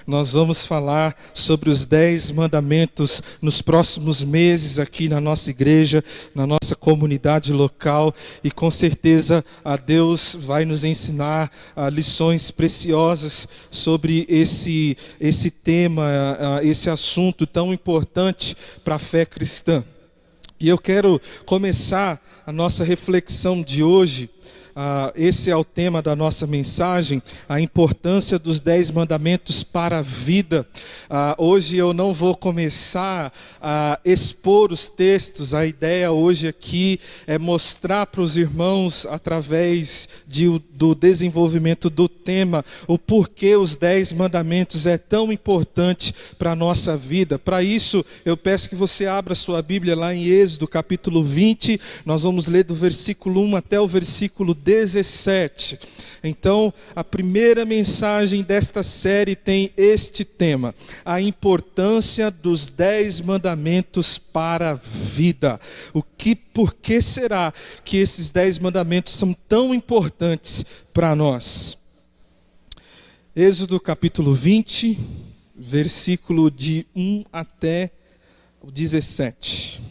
Nós vamos falar sobre os 10 mandamentos nos próximos meses aqui na nossa igreja, na nossa comunidade local, e com certeza a Deus vai nos ensinar lições preciosas sobre esse tema, esse assunto tão importante para a fé cristã. E eu quero começar a nossa reflexão de hoje. Esse é o tema da nossa mensagem, a importância dos 10 mandamentos para a vida. Hoje eu não vou começar a expor os textos, a ideia hoje aqui é mostrar para os irmãos, através do desenvolvimento do tema, o porquê os 10 mandamentos é tão importante para a nossa vida. Para isso, eu peço que você abra sua Bíblia lá em Êxodo capítulo 20, nós vamos ler do versículo 1 até o versículo 17. Então, a primeira mensagem desta série tem este tema: a importância dos 10 mandamentos para a vida. Por que será que esses 10 mandamentos são tão importantes para nós? Êxodo capítulo 20, versículo de 1 até o 17.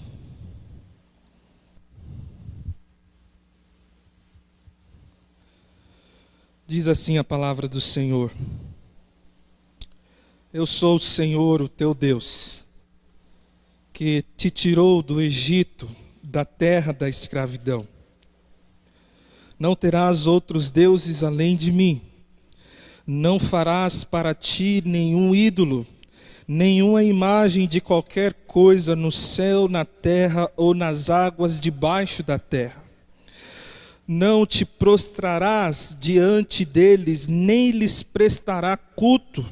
Diz assim a palavra do Senhor: Eu sou o Senhor, o teu Deus, que te tirou do Egito, da terra da escravidão. Não terás outros deuses além de mim. Não farás para ti nenhum ídolo, nenhuma imagem de qualquer coisa no céu, na terra ou nas águas debaixo da terra. Não te prostrarás diante deles, nem lhes prestará culto,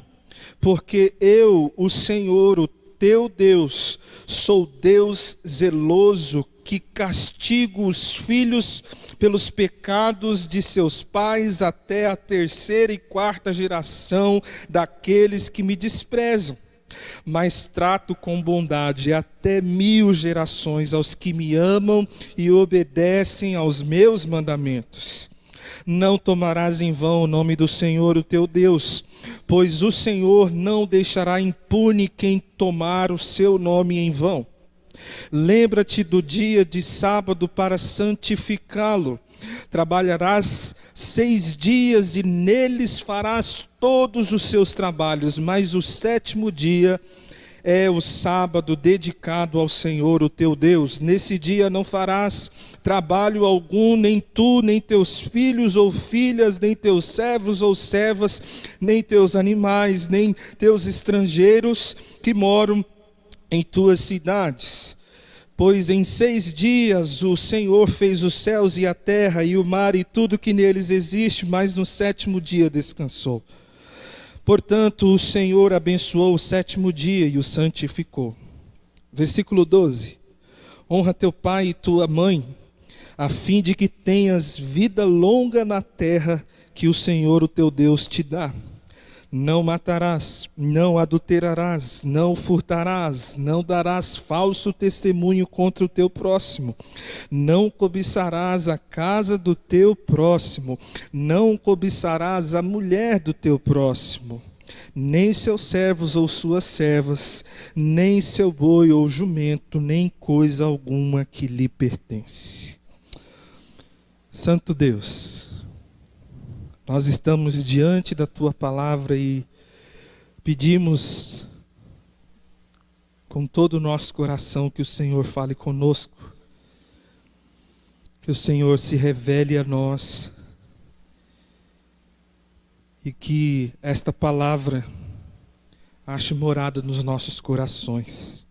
porque eu, o Senhor, o teu Deus, sou Deus zeloso, que castigo os filhos pelos pecados de seus pais até a 3ª e 4ª geração daqueles que me desprezam. Mas trato com bondade até 1000 gerações aos que me amam e obedecem aos meus mandamentos. Não tomarás em vão o nome do Senhor, o teu Deus, pois o Senhor não deixará impune quem tomar o seu nome em vão. Lembra-te do dia de sábado para santificá-lo. Trabalharás 6 dias e neles farás todos os seus trabalhos, mas o 7º dia é o sábado dedicado ao Senhor, o teu Deus. Nesse dia não farás trabalho algum, nem tu, nem teus filhos ou filhas, nem teus servos ou servas, nem teus animais, nem teus estrangeiros que moram em tuas cidades. Pois em 6 dias o Senhor fez os céus e a terra e o mar e tudo que neles existe, mas no 7º dia descansou. Portanto, o Senhor abençoou o 7º dia e o santificou. Versículo 12. Honra teu pai e tua mãe, a fim de que tenhas vida longa na terra que o Senhor, o teu Deus, te dá. Não matarás, não adulterarás, não furtarás, não darás falso testemunho contra o teu próximo, não cobiçarás a casa do teu próximo, não cobiçarás a mulher do teu próximo, nem seus servos ou suas servas, nem seu boi ou jumento, nem coisa alguma que lhe pertence. Santo Deus, nós estamos diante da Tua palavra e pedimos com todo o nosso coração que o Senhor fale conosco, que o Senhor se revele a nós e que esta palavra ache morada nos nossos corações.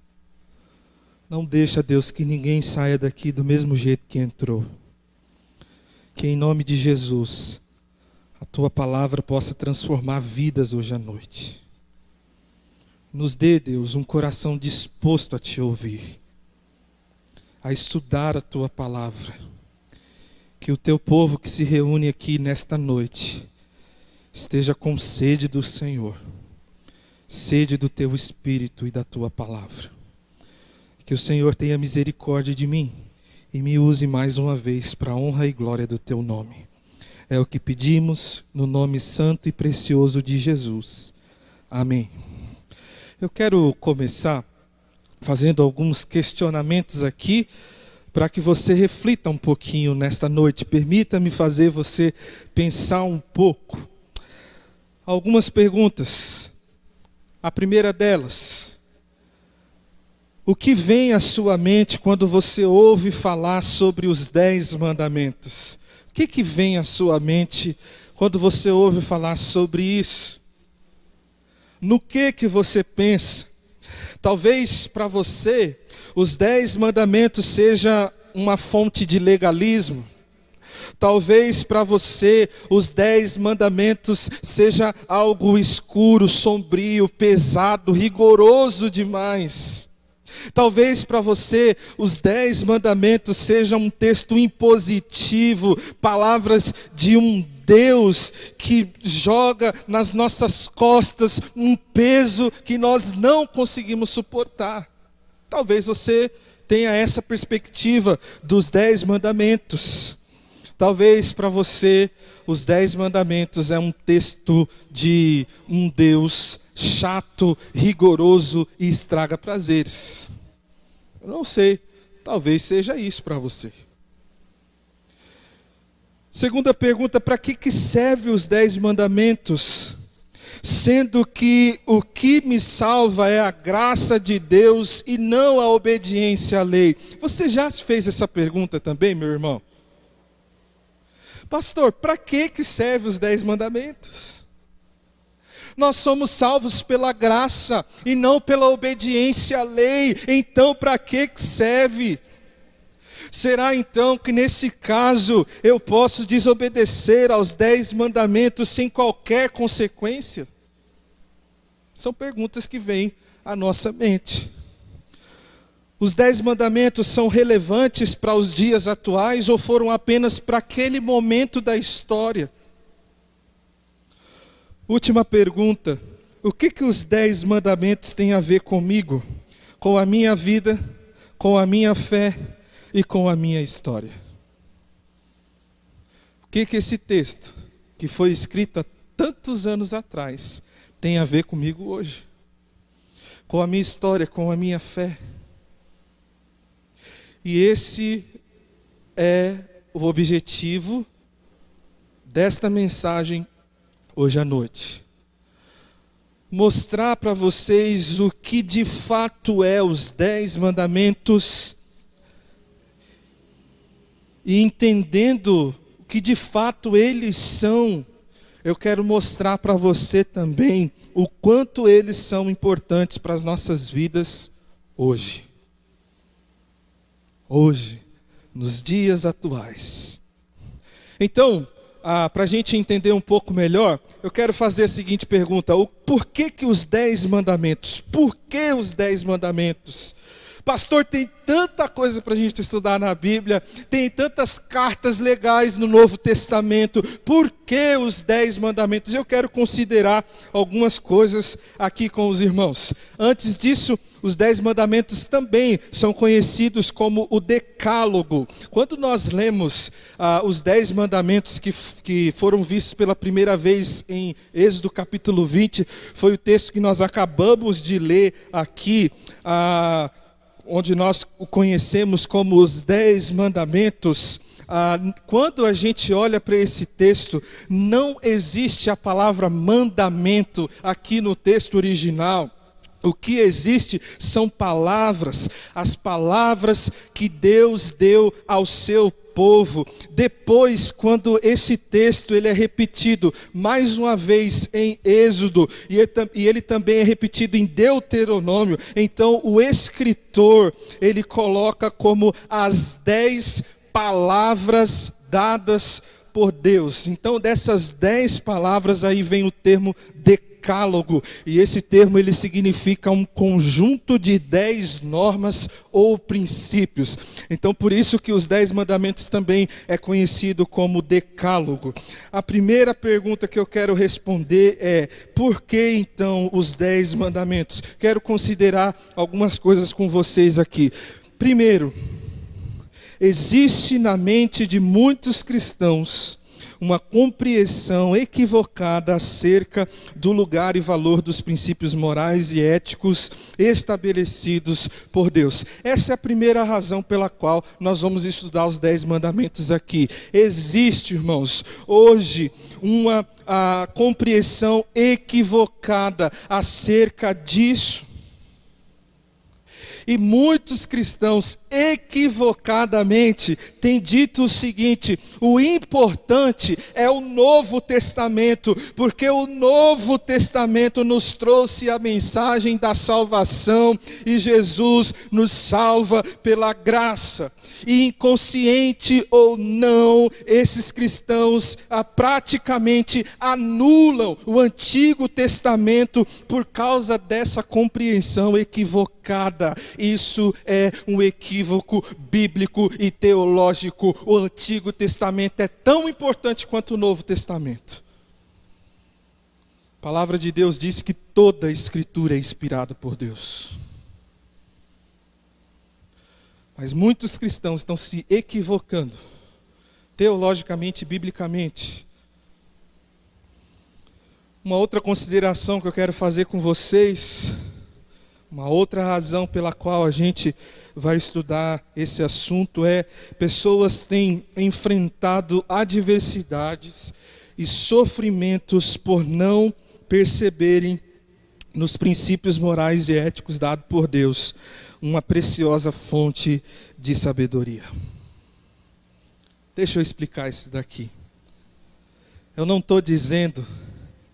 Não deixa, Deus, que ninguém saia daqui do mesmo jeito que entrou. Que em nome de Jesus a Tua palavra possa transformar vidas hoje à noite. Nos dê, Deus, um coração disposto a Te ouvir, a estudar a Tua palavra. Que o Teu povo que se reúne aqui nesta noite esteja com sede do Senhor, sede do Teu Espírito e da Tua palavra. Que o Senhor tenha misericórdia de mim e me use mais uma vez para a honra e glória do Teu nome. É o que pedimos no nome santo e precioso de Jesus. Amém. Eu quero começar fazendo alguns questionamentos aqui para que você reflita um pouquinho nesta noite. Permita-me fazer você pensar um pouco. Algumas perguntas. A primeira delas: o que vem à sua mente quando você ouve falar sobre os 10 mandamentos? O que vem à sua mente quando você ouve falar sobre isso? No que você pensa? Talvez para você os 10 mandamentos seja uma fonte de legalismo. Talvez para você os 10 mandamentos seja algo escuro, sombrio, pesado, rigoroso demais. Talvez para você os 10 mandamentos sejam um texto impositivo, palavras de um Deus que joga nas nossas costas um peso que nós não conseguimos suportar. Talvez você tenha essa perspectiva dos 10 mandamentos. Talvez para você os 10 mandamentos é um texto de um Deus chato, rigoroso e estraga prazeres. Eu não sei, talvez seja isso para você. Segunda pergunta: para que serve os 10 mandamentos? Sendo que o que me salva é a graça de Deus e não a obediência à lei. Você já fez essa pergunta também, meu irmão? Pastor, para que serve os 10 mandamentos? Nós somos salvos pela graça e não pela obediência à lei. Então para que serve? Será então que nesse caso eu posso desobedecer aos 10 mandamentos sem qualquer consequência? São perguntas que vêm à nossa mente. Os 10 mandamentos são relevantes para os dias atuais ou foram apenas para aquele momento da história? Última pergunta: o que os 10 mandamentos têm a ver comigo, com a minha vida, com a minha fé e com a minha história? O que esse texto, que foi escrito há tantos anos atrás, tem a ver comigo hoje? Com a minha história, com a minha fé? E esse é o objetivo desta mensagem hoje à noite. Mostrar para vocês o que de fato é os 10 mandamentos e entendendo o que de fato eles são, eu quero mostrar para você também o quanto eles são importantes para as nossas vidas hoje. Hoje, nos dias atuais. Então, para a gente entender um pouco melhor, eu quero fazer a seguinte pergunta: por que os 10 mandamentos? Por que os 10 mandamentos? Pastor, tem tanta coisa para a gente estudar na Bíblia, tem tantas cartas legais no Novo Testamento, por que os 10 mandamentos? Eu quero considerar algumas coisas aqui com os irmãos. Antes disso, os 10 mandamentos também são conhecidos como o Decálogo. Quando nós lemos os 10 mandamentos que foram vistos pela primeira vez em Êxodo capítulo 20, foi o texto que nós acabamos de ler aqui, onde nós o conhecemos como os 10 mandamentos. Quando a gente olha para esse texto, não existe a palavra mandamento aqui no texto original. O que existe são palavras, as palavras que Deus deu ao seu povo. Depois, quando esse texto ele é repetido mais uma vez em Êxodo, e ele também é repetido em Deuteronômio, então o escritor, ele coloca como as 10 palavras dadas por Deus. Então dessas 10 palavras aí vem o termo decálogo, e esse termo ele significa um conjunto de 10 normas ou princípios. Então por isso que os 10 mandamentos também é conhecido como decálogo. A primeira pergunta que eu quero responder é: por que então os 10 mandamentos? Quero considerar algumas coisas com vocês aqui. Primeiro, existe na mente de muitos cristãos uma compreensão equivocada acerca do lugar e valor dos princípios morais e éticos estabelecidos por Deus. Essa é a primeira razão pela qual nós vamos estudar os 10 mandamentos aqui. Existe, irmãos, hoje uma compreensão equivocada acerca disso. E muitos cristãos equivocadamente têm dito o seguinte: o importante é o Novo Testamento, porque o Novo Testamento nos trouxe a mensagem da salvação e Jesus nos salva pela graça. E inconsciente ou não, esses cristãos praticamente anulam o Antigo Testamento por causa dessa compreensão equivocada. Isso é um equívoco bíblico e teológico. O Antigo Testamento é tão importante quanto o Novo Testamento. A palavra de Deus diz que toda a Escritura é inspirada por Deus. Mas muitos cristãos estão se equivocando, teologicamente e biblicamente. Uma outra consideração que eu quero fazer com vocês, uma outra razão pela qual a gente vai estudar esse assunto é: pessoas têm enfrentado adversidades e sofrimentos por não perceberem nos princípios morais e éticos dados por Deus uma preciosa fonte de sabedoria. Deixa eu explicar isso daqui. Eu não estou dizendo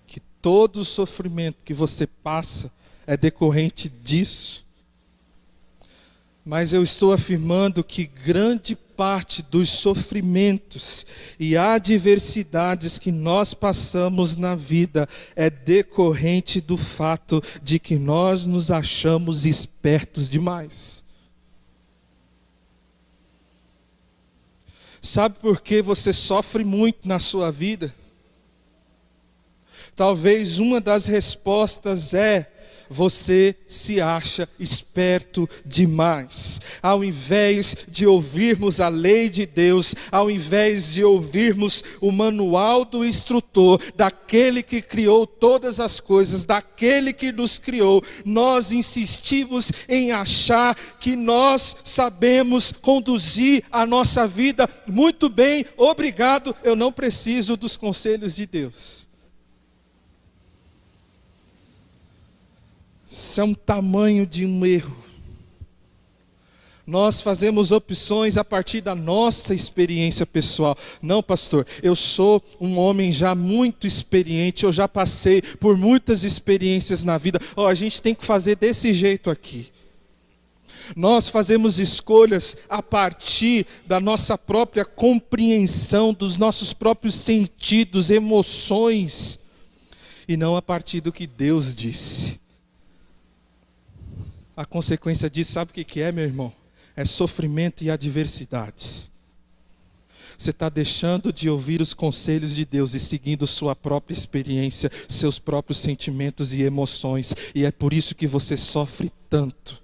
que todo o sofrimento que você passa é decorrente disso, mas eu estou afirmando que grande parte dos sofrimentos e adversidades que nós passamos na vida é decorrente do fato de que nós nos achamos espertos demais. Sabe por que você sofre muito na sua vida? Talvez uma das respostas é: você se acha esperto demais. Ao invés de ouvirmos a lei de Deus, ao invés de ouvirmos o manual do instrutor, daquele que criou todas as coisas, daquele que nos criou, nós insistimos em achar que nós sabemos conduzir a nossa vida muito bem. Obrigado, eu não preciso dos conselhos de Deus. Isso é um tamanho de um erro. Nós fazemos opções a partir da nossa experiência pessoal. Não, pastor, eu sou um homem já muito experiente, eu já passei por muitas experiências na vida. A gente tem que fazer desse jeito aqui. Nós fazemos escolhas a partir da nossa própria compreensão, dos nossos próprios sentidos, emoções, e não a partir do que Deus disse. A consequência disso, sabe o que é, meu irmão? É sofrimento e adversidades. Você está deixando de ouvir os conselhos de Deus e seguindo sua própria experiência, seus próprios sentimentos e emoções. E é por isso que você sofre tanto.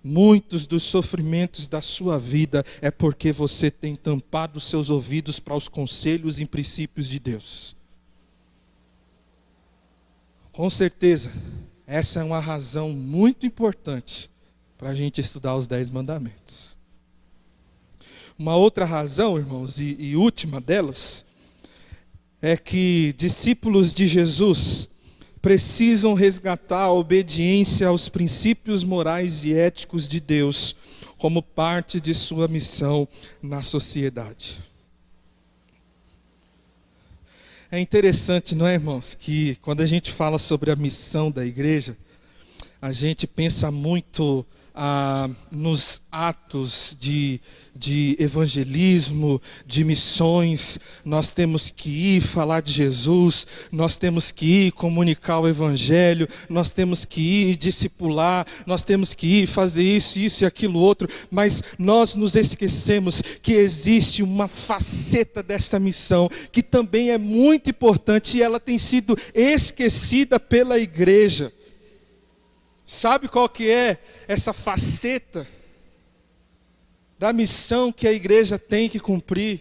Muitos dos sofrimentos da sua vida é porque você tem tampado seus ouvidos para os conselhos e princípios de Deus. Com certeza, essa é uma razão muito importante para a gente estudar os 10 mandamentos. Uma outra razão, irmãos, e última delas, é que discípulos de Jesus precisam resgatar a obediência aos princípios morais e éticos de Deus como parte de sua missão na sociedade. É interessante, não é, irmãos, que quando a gente fala sobre a missão da igreja, a gente pensa muito nos atos de evangelismo, de missões. Nós temos que ir falar de Jesus, nós temos que ir comunicar o evangelho, nós temos que ir discipular, nós temos que ir fazer isso e aquilo outro, mas nós nos esquecemos que existe uma faceta dessa missão que também é muito importante e ela tem sido esquecida pela igreja. Sabe qual que é essa faceta da missão que a igreja tem que cumprir?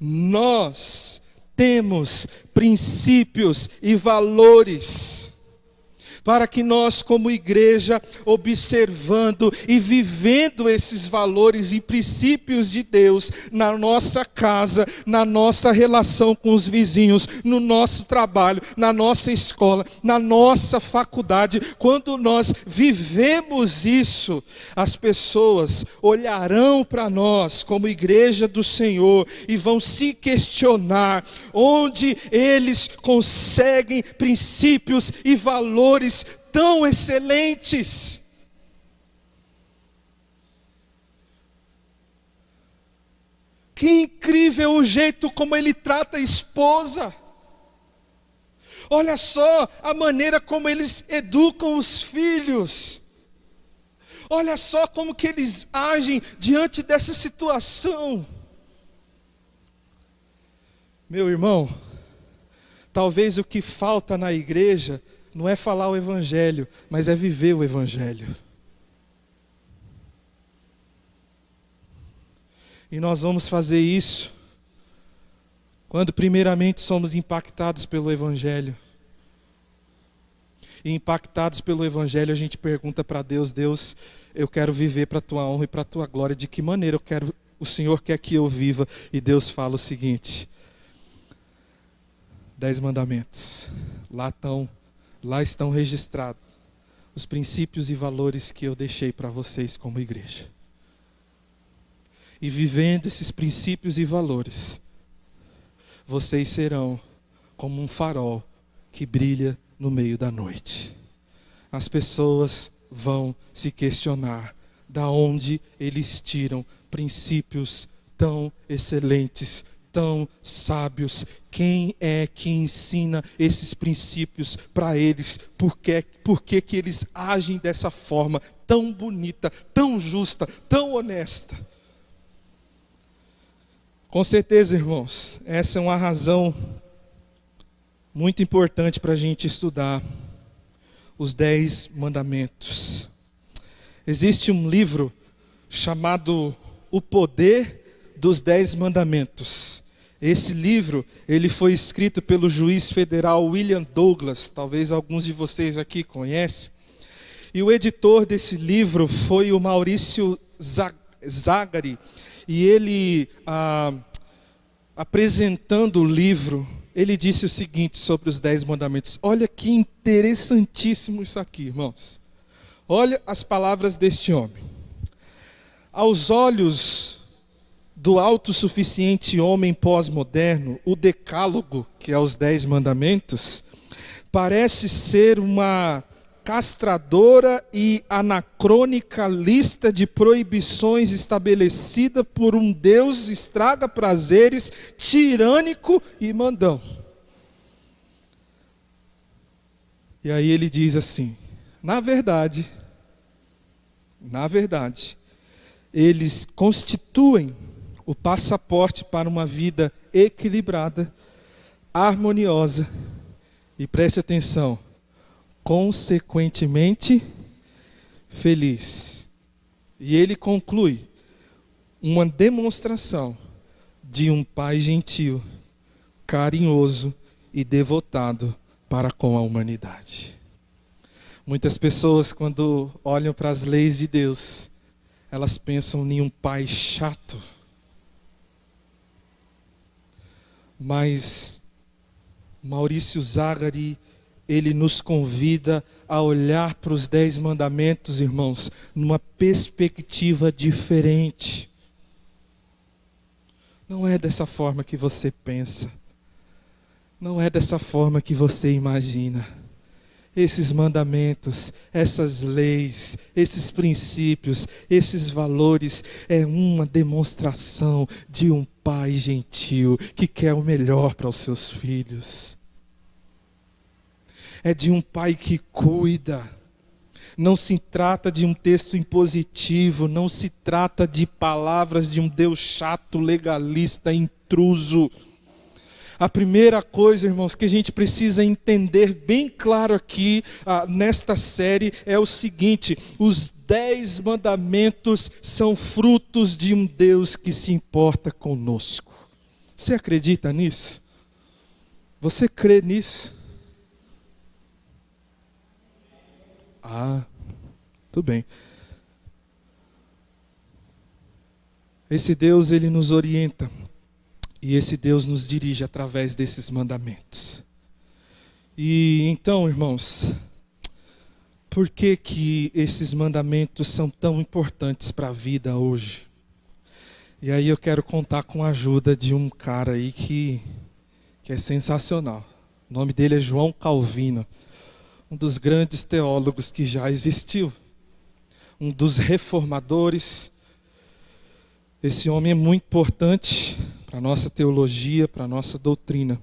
Nós temos princípios e valores para que nós, como igreja, observando e vivendo esses valores e princípios de Deus na nossa casa, na nossa relação com os vizinhos, no nosso trabalho, na nossa escola, na nossa faculdade, quando nós vivemos isso, as pessoas olharão para nós como igreja do Senhor e vão se questionar onde eles conseguem princípios e valores tão excelentes. Que incrível o jeito como ele trata a esposa. Olha só a maneira como eles educam os filhos. Olha só como que eles agem diante dessa situação. Meu irmão, talvez o que falta na igreja não é falar o evangelho, mas é viver o evangelho. E nós vamos fazer isso quando primeiramente somos impactados pelo evangelho. E impactados pelo evangelho, a gente pergunta para Deus: Deus, eu quero viver para a tua honra e para a tua glória. De que maneira o Senhor quer que eu viva? E Deus fala o seguinte: 10 mandamentos. Lá estão registrados os princípios e valores que eu deixei para vocês como igreja. E vivendo esses princípios e valores, vocês serão como um farol que brilha no meio da noite. As pessoas vão se questionar da onde eles tiram princípios tão excelentes, tão sábios. Quem é que ensina esses princípios para eles? Por que que eles agem dessa forma tão bonita, tão justa, tão honesta? Com certeza, irmãos, essa é uma razão muito importante para a gente estudar os 10 mandamentos. Existe um livro chamado O Poder dos 10 Mandamentos. Esse livro, ele foi escrito pelo juiz federal William Douglas, talvez alguns de vocês aqui conhecem. E o editor desse livro foi o Maurício Zagari. E ele, apresentando o livro, ele disse o seguinte sobre os 10 mandamentos. Olha que interessantíssimo isso aqui, irmãos. Olha as palavras deste homem. Aos olhos do autossuficiente homem pós-moderno, o decálogo, que é os 10 mandamentos, parece ser uma castradora e anacrônica lista de proibições estabelecida por um Deus estraga-prazeres, tirânico e mandão. E aí ele diz assim: na verdade, eles constituem o passaporte para uma vida equilibrada, harmoniosa e, preste atenção, consequentemente feliz. E ele conclui: uma demonstração de um pai gentil, carinhoso e devotado para com a humanidade. Muitas pessoas, quando olham para as leis de Deus, elas pensam em um pai chato. Mas Maurício Zagari, ele nos convida a olhar para os 10 mandamentos, irmãos, numa perspectiva diferente. Não é dessa forma que você pensa. Não é dessa forma que você imagina. Esses mandamentos, essas leis, esses princípios, esses valores, é uma demonstração de um pai gentil que quer o melhor para os seus filhos. É de um pai que cuida. Não se trata de um texto impositivo, não se trata de palavras de um Deus chato, legalista, intruso. A primeira coisa, irmãos, que a gente precisa entender bem claro aqui nesta série é o seguinte: os 10 mandamentos são frutos de um Deus que se importa conosco. Você acredita nisso? Você crê nisso? Ah, tudo bem. Esse Deus, ele nos orienta. E esse Deus nos dirige através desses mandamentos. E então, irmãos, por que que esses mandamentos são tão importantes para a vida hoje? E aí eu quero contar com a ajuda de um cara aí que é sensacional. O nome dele é João Calvino, um dos grandes teólogos que já existiu, um dos reformadores. Esse homem é muito importante para a nossa teologia, para a nossa doutrina.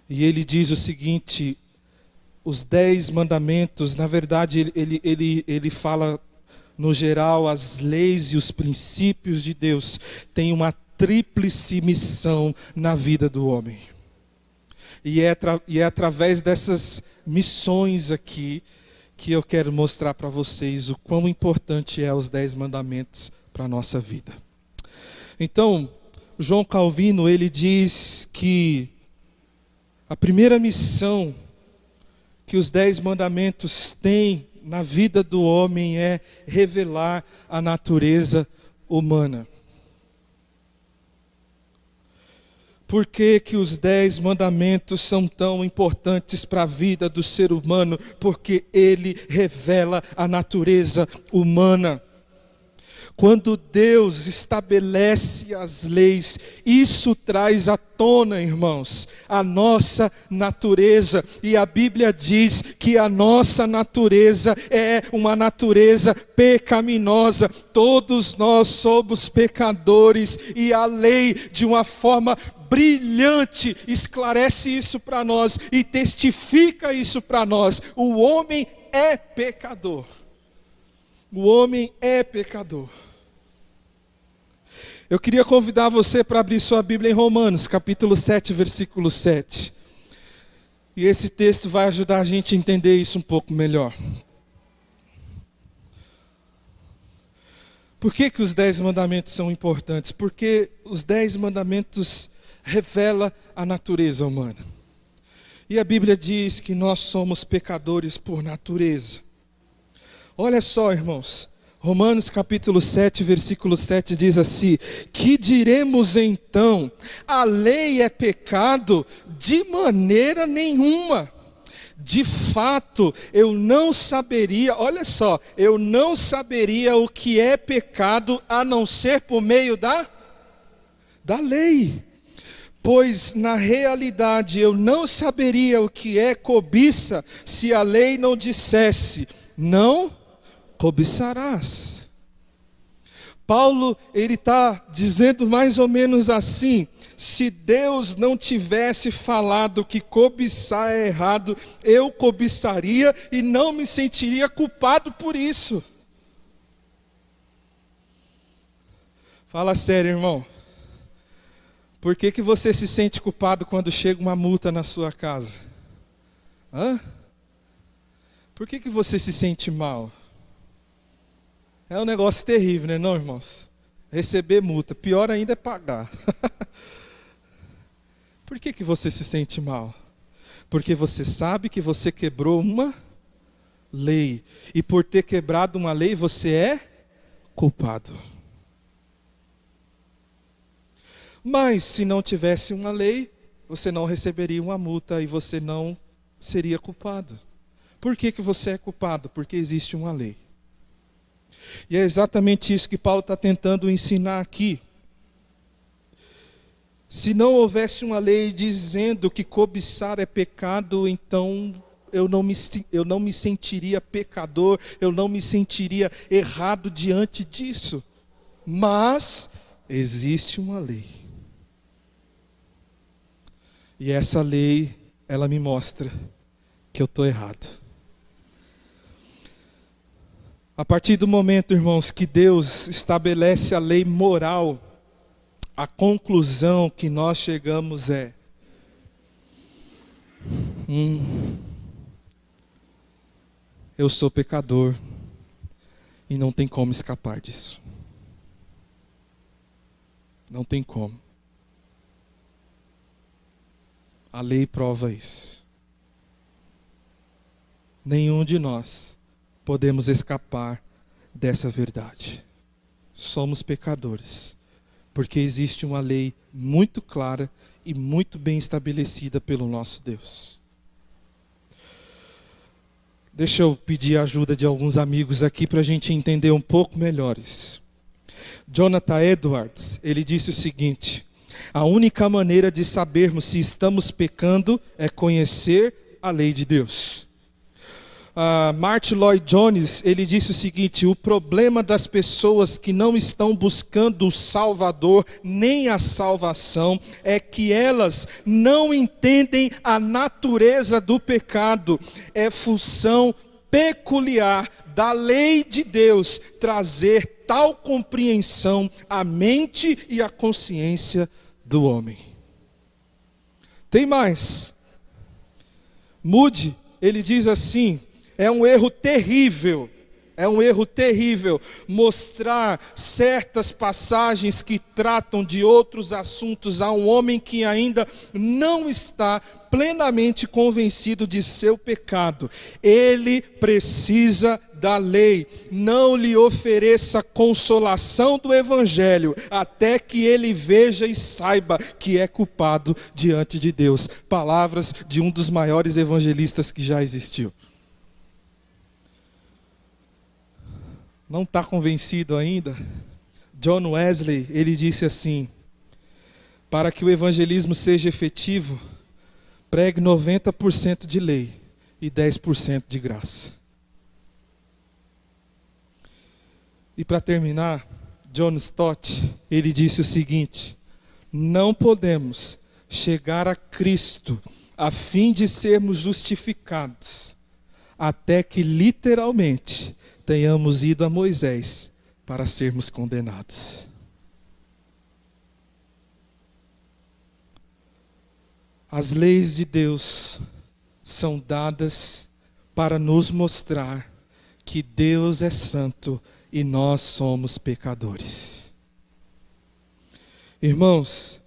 E ele diz o seguinte: os 10 mandamentos, na verdade ele fala no geral, as leis e os princípios de Deus têm uma tríplice missão na vida do homem. E é através dessas missões aqui que eu quero mostrar para vocês o quão importante é os 10 mandamentos para a nossa vida. Então, João Calvino, ele diz que a primeira missão que os 10 mandamentos têm na vida do homem é revelar a natureza humana. Por que que os 10 mandamentos são tão importantes para a vida do ser humano? Porque ele revela a natureza humana. Quando Deus estabelece as leis, isso traz à tona, irmãos, a nossa natureza. E a Bíblia diz que a nossa natureza é uma natureza pecaminosa. Todos nós somos pecadores e a lei, de uma forma brilhante, esclarece isso para nós e testifica isso para nós. O homem é pecador. O homem é pecador. Eu queria convidar você para abrir sua Bíblia em Romanos, capítulo 7, versículo 7. E esse texto vai ajudar a gente a entender isso um pouco melhor. Por que que os 10 mandamentos são importantes? Porque os 10 mandamentos revelam a natureza humana. E a Bíblia diz que nós somos pecadores por natureza. Olha só, irmãos. Romanos capítulo 7, versículo 7 diz assim: que diremos então? A lei é pecado? De maneira nenhuma. De fato, eu não saberia, olha só, eu não saberia o que é pecado a não ser por meio da lei. Pois na realidade eu não saberia o que é cobiça se a lei não dissesse: não cobiçarás. Paulo, ele está dizendo mais ou menos assim: se Deus não tivesse falado que cobiçar é errado, eu cobiçaria e não me sentiria culpado por isso. Fala sério, irmão. Por que que você se sente culpado quando chega uma multa na sua casa? Hã? Por que que você se sente mal? É um negócio terrível, né, não, irmãos? Receber multa, pior ainda é pagar. Por que que você se sente mal? Porque você sabe que você quebrou uma lei. E por ter quebrado uma lei, você é culpado. Mas se não tivesse uma lei, você não receberia uma multa e você não seria culpado. Por que que você é culpado? Porque existe uma lei. E é exatamente isso que Paulo está tentando ensinar aqui. Se não houvesse uma lei dizendo que cobiçar é pecado, então eu não me sentiria pecador, eu não me sentiria errado diante disso. Mas existe uma lei. E essa lei, ela me mostra que eu estou errado. A partir do momento, irmãos, que Deus estabelece a lei moral, a conclusão que nós chegamos é: eu sou pecador e não tem como escapar disso. Não tem como. A lei prova isso. Nenhum de nós podemos escapar dessa verdade. Somos pecadores, porque existe uma lei muito clara e muito bem estabelecida pelo nosso Deus. Deixa eu pedir a ajuda de alguns amigos aqui para a gente entender um pouco melhor isso. Jonathan Edwards, ele disse o seguinte: a única maneira de sabermos se estamos pecando é conhecer a lei de Deus. Martin Lloyd Jones, ele disse o seguinte: o problema das pessoas que não estão buscando o Salvador nem a salvação é que elas não entendem a natureza do pecado. É função peculiar da lei de Deus trazer tal compreensão à mente e à consciência do homem. Tem mais. Moody, ele diz assim: é um erro terrível mostrar certas passagens que tratam de outros assuntos a um homem que ainda não está plenamente convencido de seu pecado. Ele precisa da lei. Não lhe ofereça consolação do evangelho até que ele veja e saiba que é culpado diante de Deus. Palavras de um dos maiores evangelistas que já existiu. Não está convencido ainda? John Wesley, ele disse assim: para que o evangelismo seja efetivo, pregue 90% de lei e 10% de graça. E para terminar, John Stott, ele disse o seguinte: não podemos chegar a Cristo a fim de sermos justificados, até que literalmente tenhamos ido a Moisés para sermos condenados. As leis de Deus são dadas para nos mostrar que Deus é santo e nós somos pecadores. Irmãos,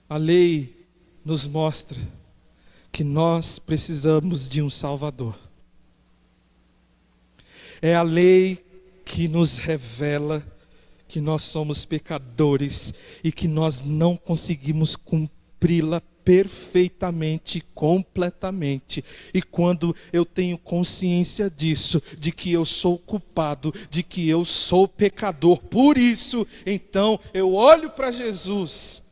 a lei nos mostra que nós precisamos de um Salvador. É a lei que nos revela que nós somos pecadores e que nós não conseguimos cumpri-la perfeitamente, completamente. E quando eu tenho consciência disso, de que eu sou culpado, de que eu sou pecador, por isso, então eu olho para Jesus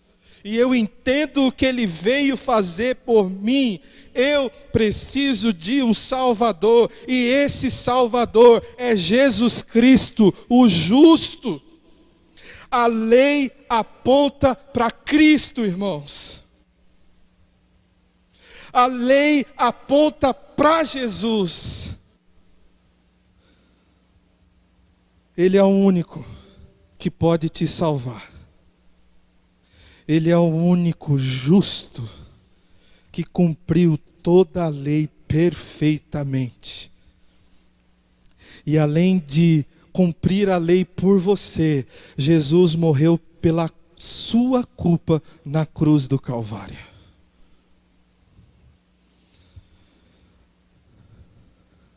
e eu entendo o que Ele veio fazer por mim. Eu preciso de um Salvador, e esse Salvador é Jesus Cristo, o justo. A lei aponta para Cristo, irmãos. A lei aponta para Jesus. Ele é o único que pode te salvar. Ele é o único justo que cumpriu toda a lei perfeitamente. E além de cumprir a lei por você, Jesus morreu pela sua culpa na cruz do Calvário.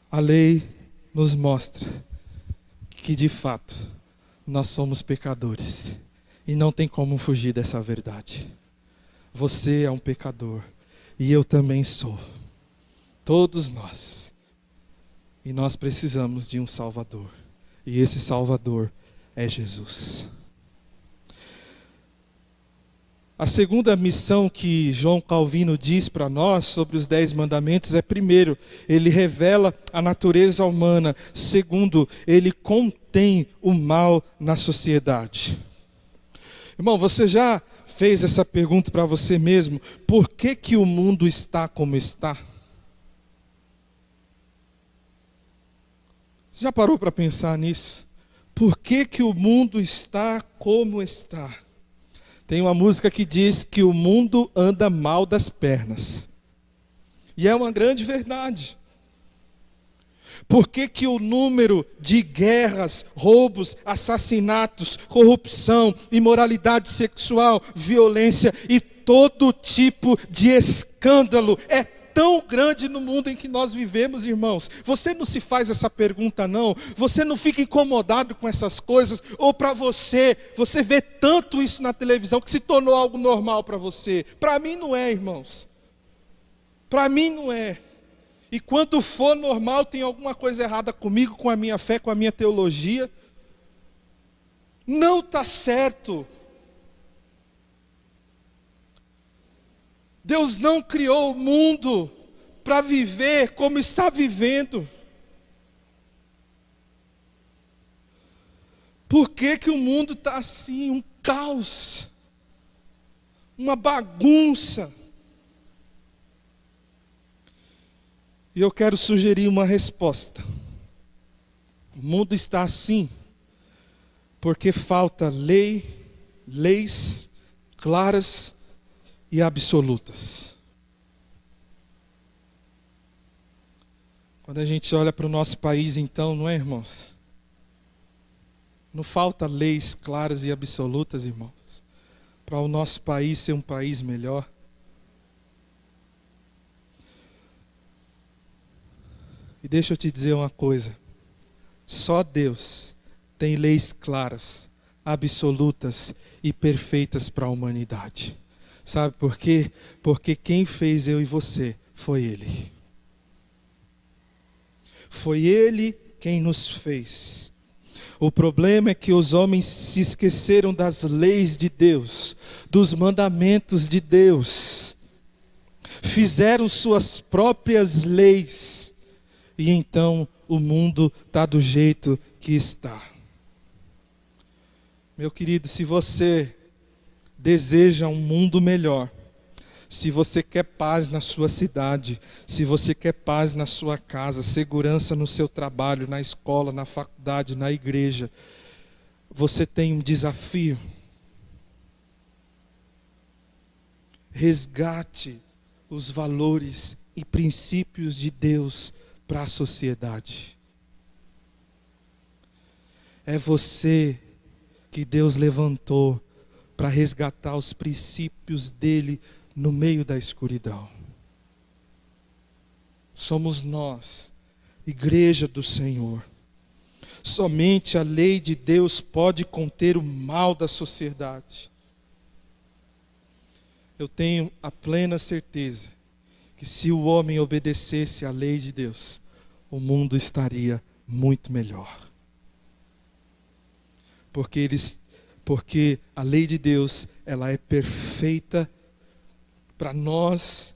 A lei nos mostra que de fato nós somos pecadores e não tem como fugir dessa verdade. Você é um pecador e eu também sou. Todos nós. E nós precisamos de um Salvador. E esse Salvador é Jesus. A segunda missão que João Calvino diz para nós sobre os 10 mandamentos é: primeiro, ele revela a natureza humana. Segundo, ele contém o mal na sociedade. Irmão, você já fez essa pergunta para você mesmo? Por que que o mundo está como está? Você já parou para pensar nisso? Por que que o mundo está como está? Tem uma música que diz que o mundo anda mal das pernas. E é uma grande verdade. Por que o número de guerras, roubos, assassinatos, corrupção, imoralidade sexual, violência e todo tipo de escândalo é tão grande no mundo em que nós vivemos, irmãos? Você não se faz essa pergunta, não? Você não fica incomodado com essas coisas? Ou para você vê tanto isso na televisão que se tornou algo normal para você? Para mim não é, irmãos. Para mim não é. E quando for normal, tem alguma coisa errada comigo, com a minha fé, com a minha teologia. Não está certo. Deus não criou o mundo para viver como está vivendo. Por que o mundo está assim, um caos, uma bagunça? E eu quero sugerir uma resposta. O mundo está assim porque falta leis claras e absolutas. Quando a gente olha para o nosso país, então, não é, irmãos? Não falta leis claras e absolutas, irmãos, para o nosso país ser um país melhor. E deixa eu te dizer uma coisa. Só Deus tem leis claras, absolutas e perfeitas para a humanidade. Sabe por quê? Porque quem fez eu e você foi Ele. Foi Ele quem nos fez. O problema é que os homens se esqueceram das leis de Deus, dos mandamentos de Deus. Fizeram suas próprias leis. E então o mundo está do jeito que está. Meu querido, se você deseja um mundo melhor, se você quer paz na sua cidade, se você quer paz na sua casa, segurança no seu trabalho, na escola, na faculdade, na igreja, você tem um desafio. Resgate os valores e princípios de Deus para a sociedade. É você que Deus levantou para resgatar os princípios dele no meio da escuridão. Somos nós, igreja do Senhor. Somente a lei de Deus pode conter o mal da sociedade. Eu tenho a plena certeza que se o homem obedecesse à lei de Deus, o mundo estaria muito melhor. Porque a lei de Deus, ela é perfeita para nós,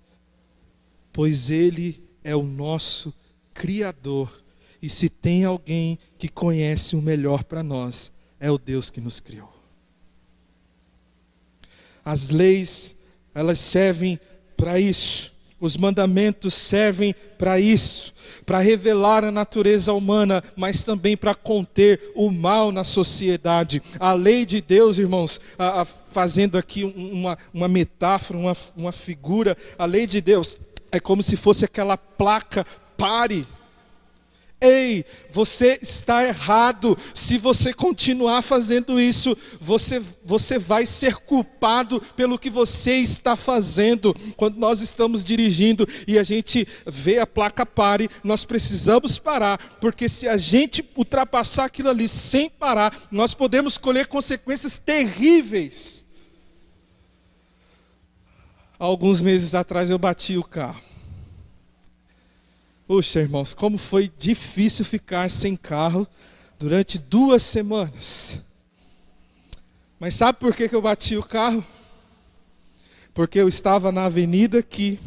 pois Ele é o nosso Criador. E se tem alguém que conhece o melhor para nós, é o Deus que nos criou. As leis, elas servem para isso. Os mandamentos servem para isso, para revelar a natureza humana, mas também para conter o mal na sociedade. A lei de Deus, irmãos, fazendo aqui uma metáfora, uma figura, a lei de Deus é como se fosse aquela placa, pare. Ei, você está errado. Se você continuar fazendo isso, você vai ser culpado pelo que você está fazendo. Quando nós estamos dirigindo e a gente vê a placa pare, nós precisamos parar, porque se a gente ultrapassar aquilo ali sem parar, nós podemos colher consequências terríveis. Há alguns meses atrás eu bati o carro. Puxa, irmãos, como foi difícil ficar sem carro durante 2 semanas. Mas sabe por que eu bati o carro? Porque eu estava na avenida aqui,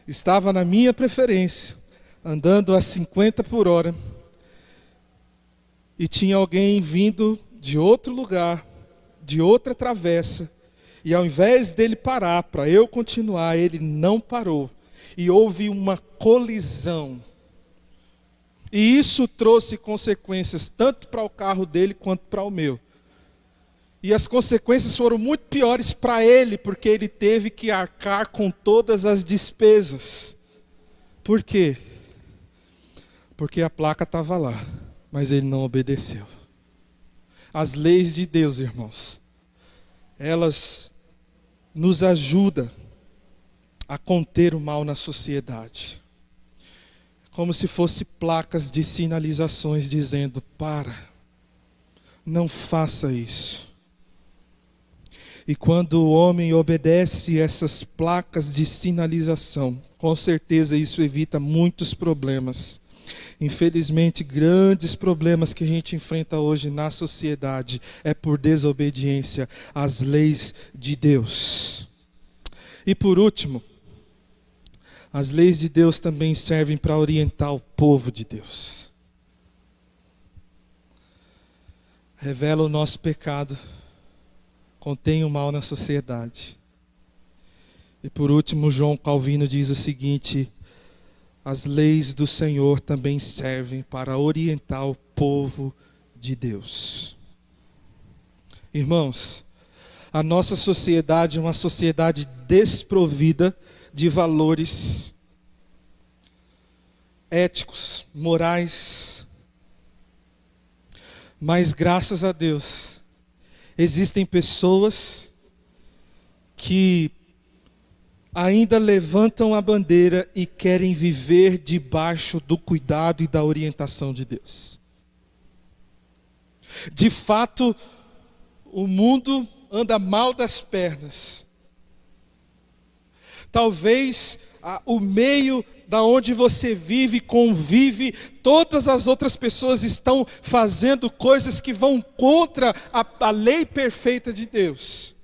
estava na minha preferência, andando a 50 por hora, e tinha alguém vindo de outro lugar, de outra travessa, e ao invés dele parar para eu continuar, ele não parou. E houve uma colisão. E isso trouxe consequências tanto para o carro dele quanto para o meu. E as consequências foram muito piores para ele, porque ele teve que arcar com todas as despesas. Por quê? Porque a placa estava lá, mas ele não obedeceu. As leis de Deus, irmãos, elas nos ajudam a conter o mal na sociedade. Como se fossem placas de sinalizações dizendo: para, não faça isso. E quando o homem obedece essas placas de sinalização, com certeza isso evita muitos problemas. Infelizmente, grandes problemas que a gente enfrenta hoje na sociedade é por desobediência às leis de Deus. E por último, as leis de Deus também servem para orientar o povo de Deus. Revela o nosso pecado, contém o mal na sociedade. E por último, João Calvino diz o seguinte: as leis do Senhor também servem para orientar o povo de Deus. Irmãos, a nossa sociedade é uma sociedade desprovida de valores éticos, morais. Mas graças a Deus, existem pessoas que ainda levantam a bandeira e querem viver debaixo do cuidado e da orientação de Deus. De fato, o mundo anda mal das pernas. Talvez o meio da onde você vive, convive, todas as outras pessoas estão fazendo coisas que vão contra a lei perfeita de Deus.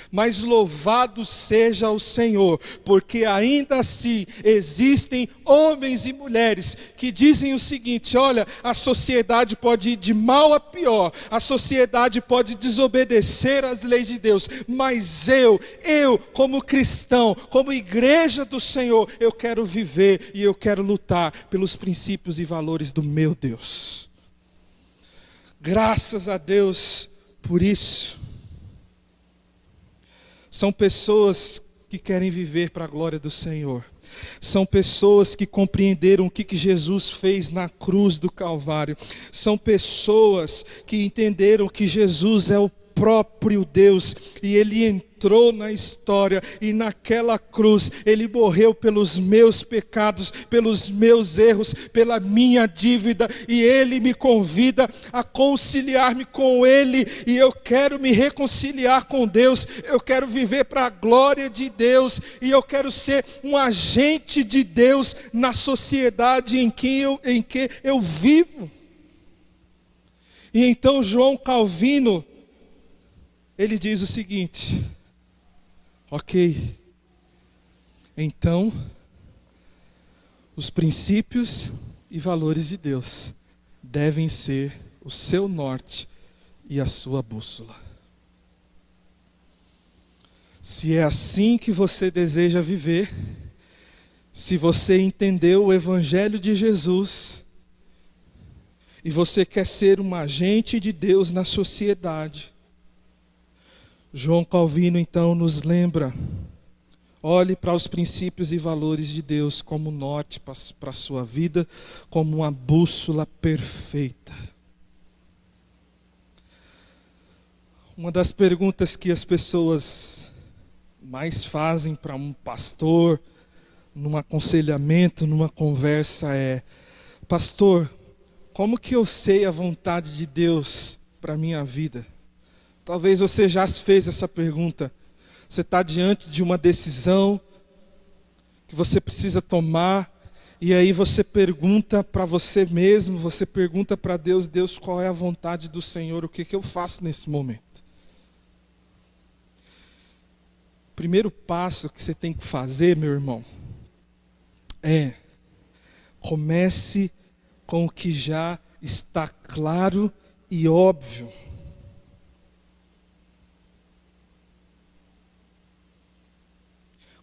Mas louvado seja o Senhor, porque ainda assim existem homens e mulheres que dizem o seguinte: olha, a sociedade pode ir de mal a pior, a sociedade pode desobedecer às leis de Deus, mas eu como cristão, como igreja do Senhor, eu quero viver e eu quero lutar pelos princípios e valores do meu Deus. Graças a Deus por isso. São pessoas que querem viver para a glória do Senhor. São pessoas que compreenderam o que Jesus fez na cruz do Calvário. São pessoas que entenderam que Jesus é o próprio Deus e Ele entrou na história e naquela cruz Ele morreu pelos meus pecados, pelos meus erros, pela minha dívida, e Ele me convida a conciliar-me com Ele, e eu quero me reconciliar com Deus, eu quero viver para a glória de Deus, e eu quero ser um agente de Deus na sociedade em que eu vivo. E então João Calvino, ele diz o seguinte: ok, então os princípios e valores de Deus devem ser o seu norte e a sua bússola. Se é assim que você deseja viver, se você entendeu o Evangelho de Jesus e você quer ser um agente de Deus na sociedade, João Calvino então nos lembra: olhe para os princípios e valores de Deus como norte para a sua vida, como uma bússola perfeita. Uma das perguntas que as pessoas mais fazem para um pastor, num aconselhamento, numa conversa é: pastor, como que eu sei a vontade de Deus para a minha vida? Talvez você já se fez essa pergunta. Você está diante de uma decisão que você precisa tomar, e aí você pergunta para você mesmo, você pergunta para Deus: Deus, qual é a vontade do Senhor? O que eu faço nesse momento? O primeiro passo que você tem que fazer, meu irmão, é: comece com o que já está claro e óbvio.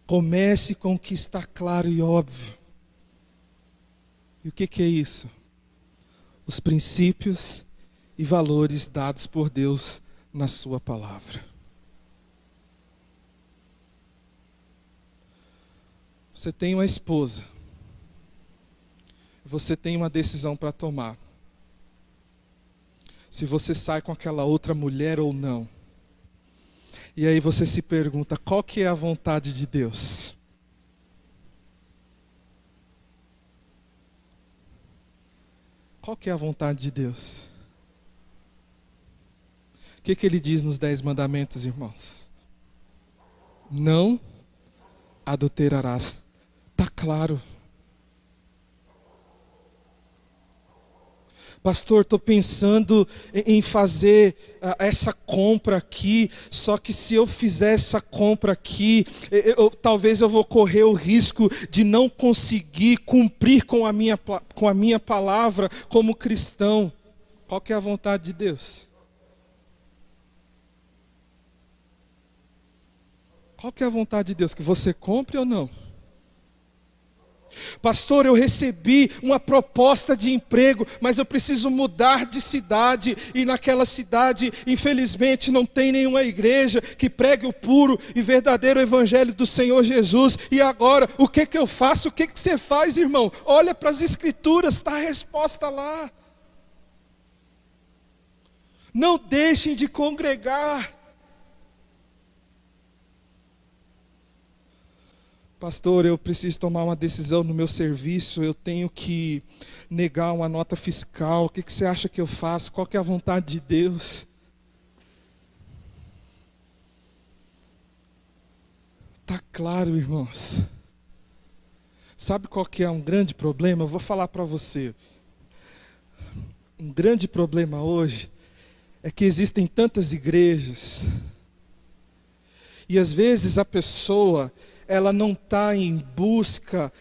Comece com o que está claro e óbvio. E o que é isso? Os princípios e valores dados por Deus na sua palavra. Você tem uma esposa. você tem uma decisão para tomar. Se você sai com aquela outra mulher ou não. E aí você se pergunta, qual que é a vontade de Deus? Qual que é a vontade de Deus? O que ele diz nos 10 mandamentos, irmãos? Não adulterarás. Está claro. Pastor, estou pensando em fazer essa compra aqui, só que se eu fizer essa compra aqui, talvez eu vou correr o risco de não conseguir cumprir com a minha palavra como cristão. Qual que é a vontade de Deus? Qual que é a vontade de Deus? Que você compre ou não? Pastor, eu recebi uma proposta de emprego, mas eu preciso mudar de cidade, e naquela cidade, infelizmente, não tem nenhuma igreja que pregue o puro e verdadeiro evangelho do Senhor Jesus. E agora, o que eu faço? O que você faz, irmão? Olha para as escrituras, está a resposta lá. Não deixem de congregar. Pastor, eu preciso tomar uma decisão no meu serviço, eu tenho que negar uma nota fiscal, o que você acha que eu faço? Qual que é a vontade de Deus? Está claro, irmãos. Sabe qual que é um grande problema? Eu vou falar para você. Um grande problema hoje é que existem tantas igrejas, e às vezes a pessoa, ela não está em busca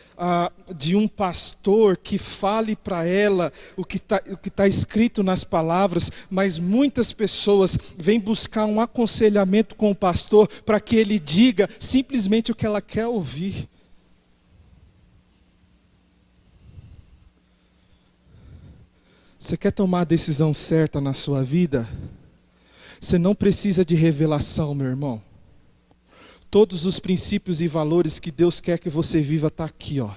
de um pastor que fale para ela o que tá escrito nas palavras, mas muitas pessoas vêm buscar um aconselhamento com o pastor para que ele diga simplesmente o que ela quer ouvir. Você quer tomar a decisão certa na sua vida? Você não precisa de revelação, meu irmão. Todos os princípios e valores que Deus quer que você viva está aqui, ó.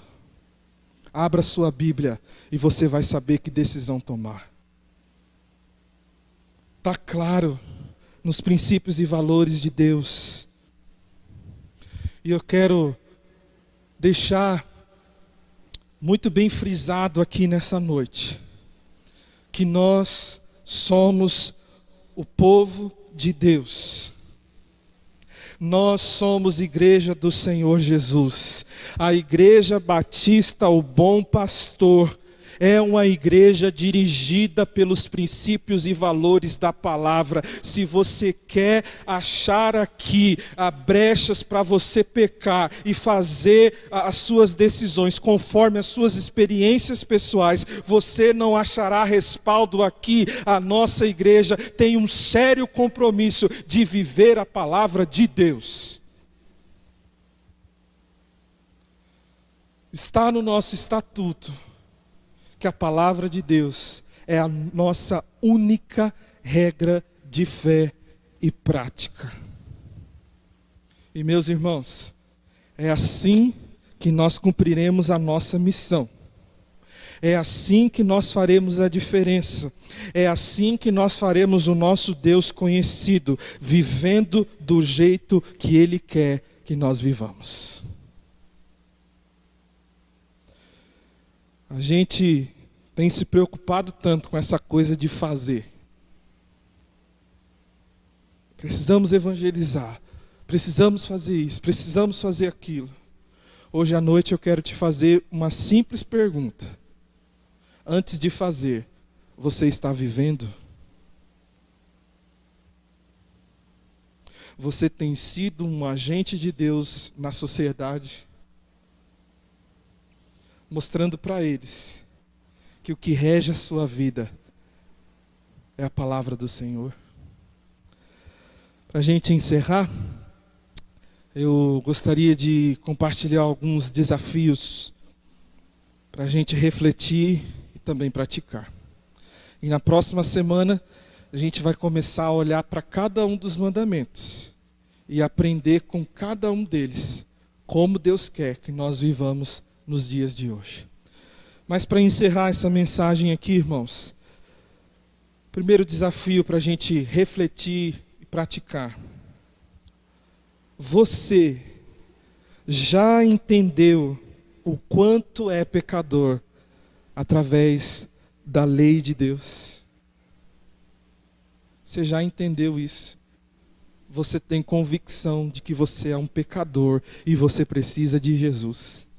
Abra sua Bíblia e você vai saber que decisão tomar. Está claro nos princípios e valores de Deus. E eu quero deixar muito bem frisado aqui nessa noite, que nós somos o povo de Deus. Nós somos igreja do Senhor Jesus. A Igreja Batista, o Bom Pastor, é uma igreja dirigida pelos princípios e valores da palavra. Se você quer achar aqui brechas para você pecar e fazer as suas decisões conforme as suas experiências pessoais, você não achará respaldo aqui. A nossa igreja tem um sério compromisso de viver a palavra de Deus. Está no nosso estatuto que a palavra de Deus é a nossa única regra de fé e prática. E meus irmãos, é assim que nós cumpriremos a nossa missão. É assim que nós faremos a diferença. É assim que nós faremos o nosso Deus conhecido, vivendo do jeito que Ele quer que nós vivamos. A gente tem se preocupado tanto com essa coisa de fazer. Precisamos evangelizar, precisamos fazer isso, precisamos fazer aquilo. Hoje à noite eu quero te fazer uma simples pergunta. Antes de fazer, você está vivendo? Você tem sido um agente de Deus na sociedade? Mostrando para eles que o que rege a sua vida é a palavra do Senhor. Para a gente encerrar, eu gostaria de compartilhar alguns desafios para a gente refletir e também praticar. E na próxima semana, a gente vai começar a olhar para cada um dos mandamentos e aprender com cada um deles como Deus quer que nós vivamos nos dias de hoje. Mas para encerrar essa mensagem aqui, irmãos, primeiro desafio para a gente refletir e praticar. Você já entendeu o quanto é pecador através da lei de Deus? Você já entendeu isso? Você tem convicção de que você é um pecador e você precisa de Jesus.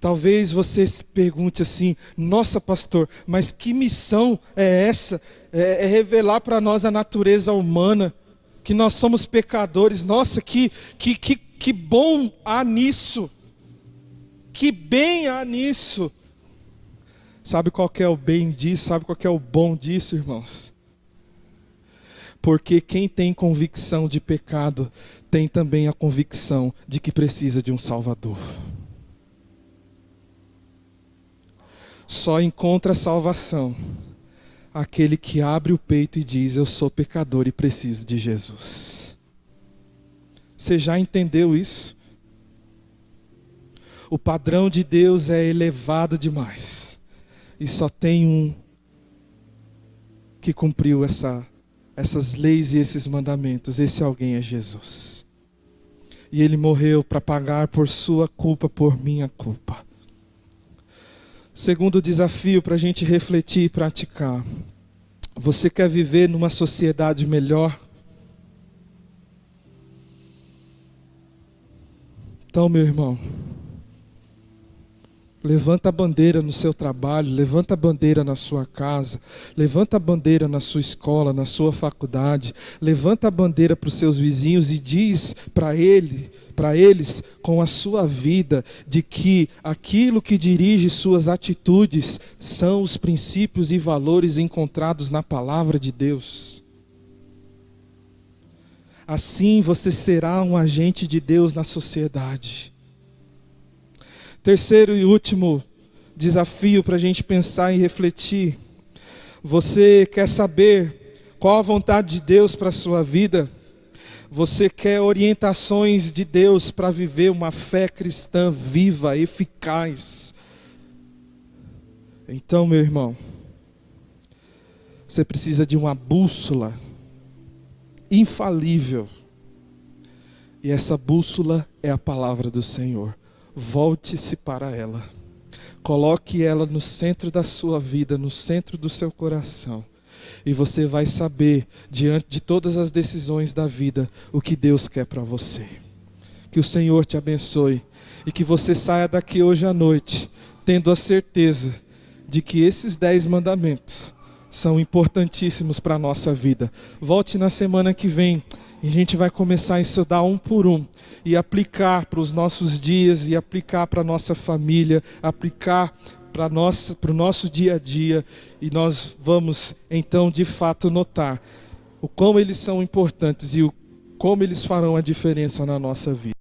Talvez você se pergunte assim: nossa, pastor, mas que missão é essa? É revelar para nós a natureza humana, que nós somos pecadores. Nossa, que bom há nisso. Que bem há nisso. Sabe qual que é o bem disso? Sabe qual que é o bom disso, irmãos? Porque quem tem convicção de pecado, tem também a convicção de que precisa de um Salvador. Só encontra salvação aquele que abre o peito e diz: eu sou pecador e preciso de Jesus. Você já entendeu isso? O padrão de Deus é elevado demais. E só tem um que cumpriu essas leis e esses mandamentos. Esse alguém é Jesus. E Ele morreu para pagar por sua culpa, por minha culpa. Segundo desafio para a gente refletir e praticar. Você quer viver numa sociedade melhor? Então, meu irmão, levanta a bandeira no seu trabalho, levanta a bandeira na sua casa, levanta a bandeira na sua escola, na sua faculdade, levanta a bandeira para os seus vizinhos e diz para eles, com a sua vida, de que aquilo que dirige suas atitudes são os princípios e valores encontrados na palavra de Deus. Assim você será um agente de Deus na sociedade. Terceiro e último desafio para a gente pensar e refletir. Você quer saber qual a vontade de Deus para a sua vida? Você quer orientações de Deus para viver uma fé cristã viva, eficaz? Então, meu irmão, você precisa de uma bússola infalível. E essa bússola é a palavra do Senhor. Volte-se para ela. Coloque ela no centro da sua vida, no centro do seu coração. E você vai saber, diante de todas as decisões da vida, o que Deus quer para você. Que o Senhor te abençoe. E que você saia daqui hoje à noite, tendo a certeza de que esses 10 mandamentos são importantíssimos para a nossa vida. Volte na semana que vem. E a gente vai começar a estudar um por um. E aplicar para os nossos dias, e aplicar para a nossa família, aplicar para o nosso dia a dia. E nós vamos então de fato notar o como eles são importantes e como eles farão a diferença na nossa vida.